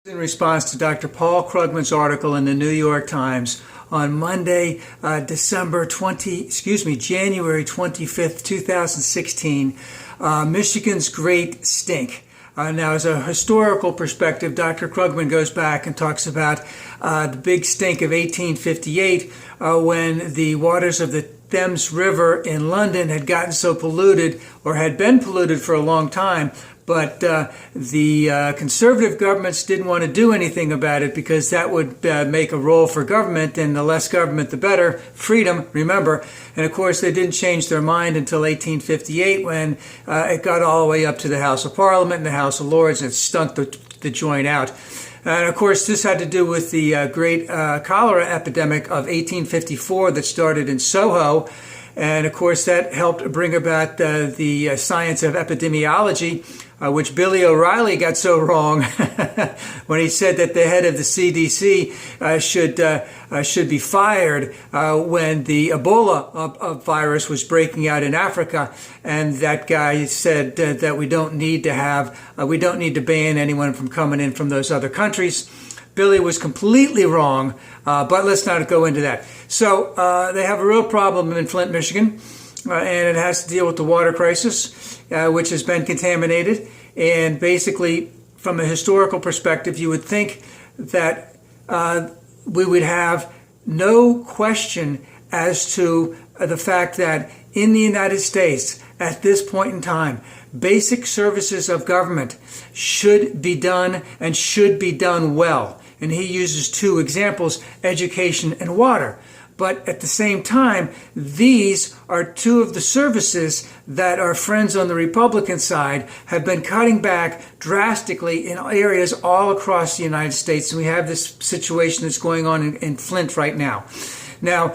In response to Dr. Paul Krugman's article in the New York Times on Monday, January 25th, 2016, Michigan's Great Stink. Now, as a historical perspective, Dr. Krugman goes back and talks about the big stink of 1858 when the waters of the Thames River in London had gotten so polluted, or had been polluted for a long time, but the conservative governments didn't want to do anything about it because that would make a role for government, and the less government, the better. Freedom, remember. And of course, they didn't change their mind until 1858 when it got all the way up to the House of Parliament and the House of Lords, and it stunk the joint out. And of course, this had to do with the great cholera epidemic of 1854 that started in Soho. And of course, that helped bring about the science of epidemiology, which Billy O'Reilly got so wrong when he said that the head of the CDC should be fired when the Ebola virus was breaking out in Africa. And that guy said that we don't need to ban anyone from coming in from those other countries. Billy was completely wrong, but let's not go into that. So they have a real problem in Flint, Michigan, and it has to deal with the water crisis, which has been contaminated. And basically, from a historical perspective, you would think that we would have no question as to the fact that in the United States, at this point in time, basic services of government should be done and should be done well. And he uses two examples, education and water. But at the same time, these are two of the services that our friends on the Republican side have been cutting back drastically in areas all across the United States. And we have this situation that's going on in Flint right now. Now,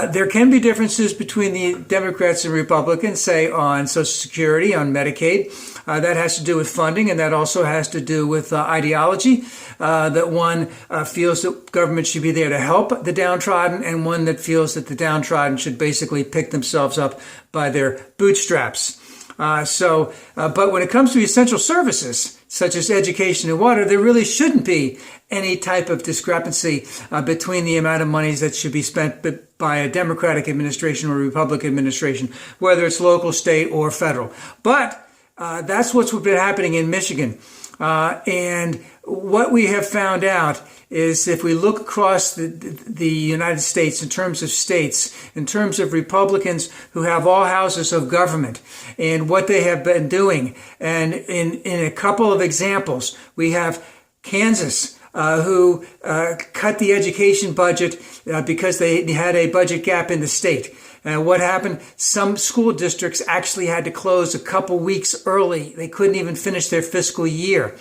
there can be differences between the Democrats and Republicans, say on Social Security, on Medicaid. That has to do with funding, and that also has to do with ideology, that one feels that government should be there to help the downtrodden, and one that feels that the downtrodden should basically pick themselves up by their bootstraps. But when it comes to essential services, such as education and water, there really shouldn't be any type of discrepancy between the amount of monies that should be spent by a Democratic administration or Republican administration, whether it's local, state, or federal. But that's what's been happening in Michigan. And what we have found out is if we look across the United States in terms of states, in terms of Republicans who have all houses of government and what they have been doing, and in a couple of examples, we have Kansas, who cut the education budget because they had a budget gap in the state. What happened? Some school districts actually had to close a couple weeks early. They couldn't even finish their fiscal year.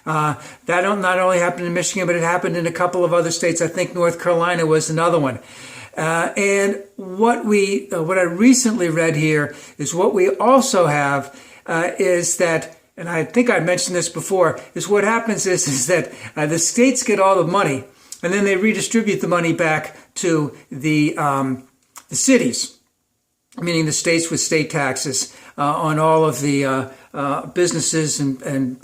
That not only happened in Michigan, but it happened in a couple of other states. I think North Carolina was another one. And what I recently read here is what we also have is that, and I think I mentioned this before, is what happens is that the states get all the money, and then they redistribute the money back to the cities, meaning the states with state taxes on all of the businesses and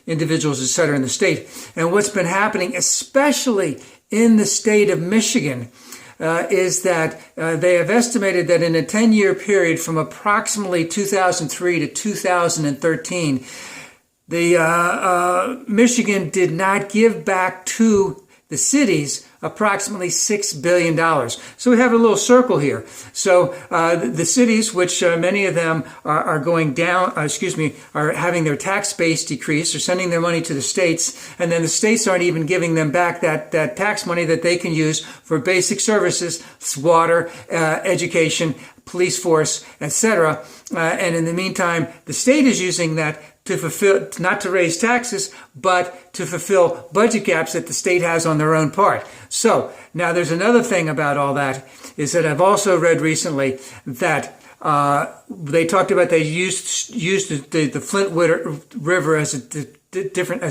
individuals, et cetera, in the state. And what's been happening, especially in the state of Michigan, is that they have estimated that in a 10-year period from approximately 2003 to 2013, the Michigan did not give back to the cities approximately $6 billion. So we have a little circle here. So the cities, which many of them are going down, are having their tax base decrease, are sending their money to the states, and then the states aren't even giving them back that tax money that they can use for basic services, water, education, police force, etc. And in the meantime, the state is using that to fulfill, not to raise taxes, but to fulfill budget gaps that the state has on their own part. So now there's another thing about all that, is that I've also read recently that they talked about they used the Flint River as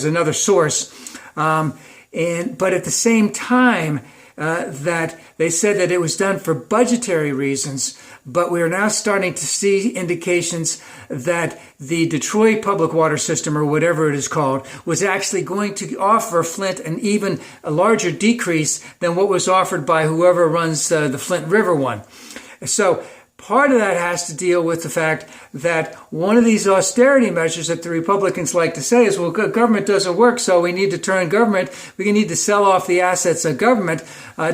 another source, but at the same time, that they said that it was done for budgetary reasons, but we are now starting to see indications that the Detroit public water system, or whatever it is called, was actually going to offer Flint an even a larger decrease than what was offered by whoever runs the Flint River one. So part of that has to deal with the fact that one of these austerity measures that the Republicans like to say is, well, government doesn't work, so we need to turn government, we need to sell off the assets of government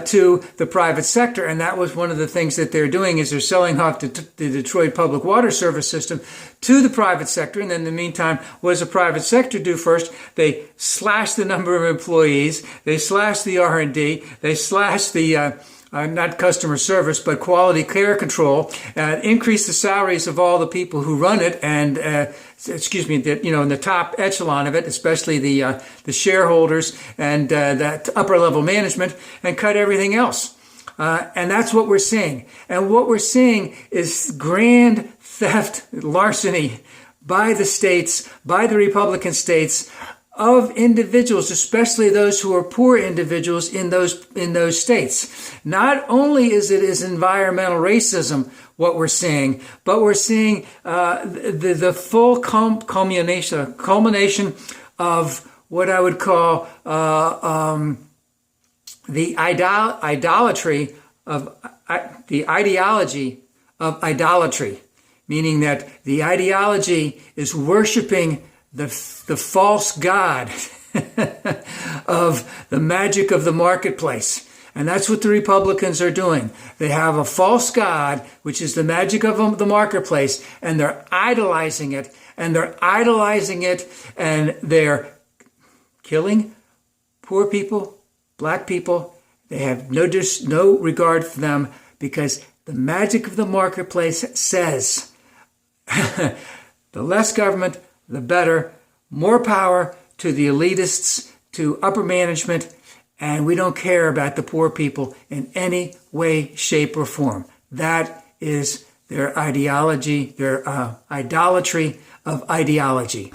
to the private sector. And that was one of the things that they're doing, is they're selling off the Detroit Public Water Service system to the private sector. And then in the meantime, what does the private sector do first? They slash the number of employees, they slash the R&D, they slash the not customer service, but quality care control, increase the salaries of all the people who run it, and in the top echelon of it, especially the shareholders and that upper level management, and cut everything else. And that's what we're seeing. And what we're seeing is grand theft, larceny by the states, by the Republican states, of individuals, especially those who are poor individuals in those states. Not only is environmental racism what we're seeing, but we're seeing the full culmination of what I would call the idolatry of the ideology of idolatry, meaning that the ideology is worshiping the false god of the magic of the marketplace. And that's what the Republicans are doing. They have a false god, which is the magic of the marketplace, and they're idolizing it, and they're killing poor people, black people. They have no regard for them, because the magic of the marketplace says the less government, the better, more power to the elitists, to upper management, and we don't care about the poor people in any way, shape, or form. That is their ideology, their idolatry of ideology.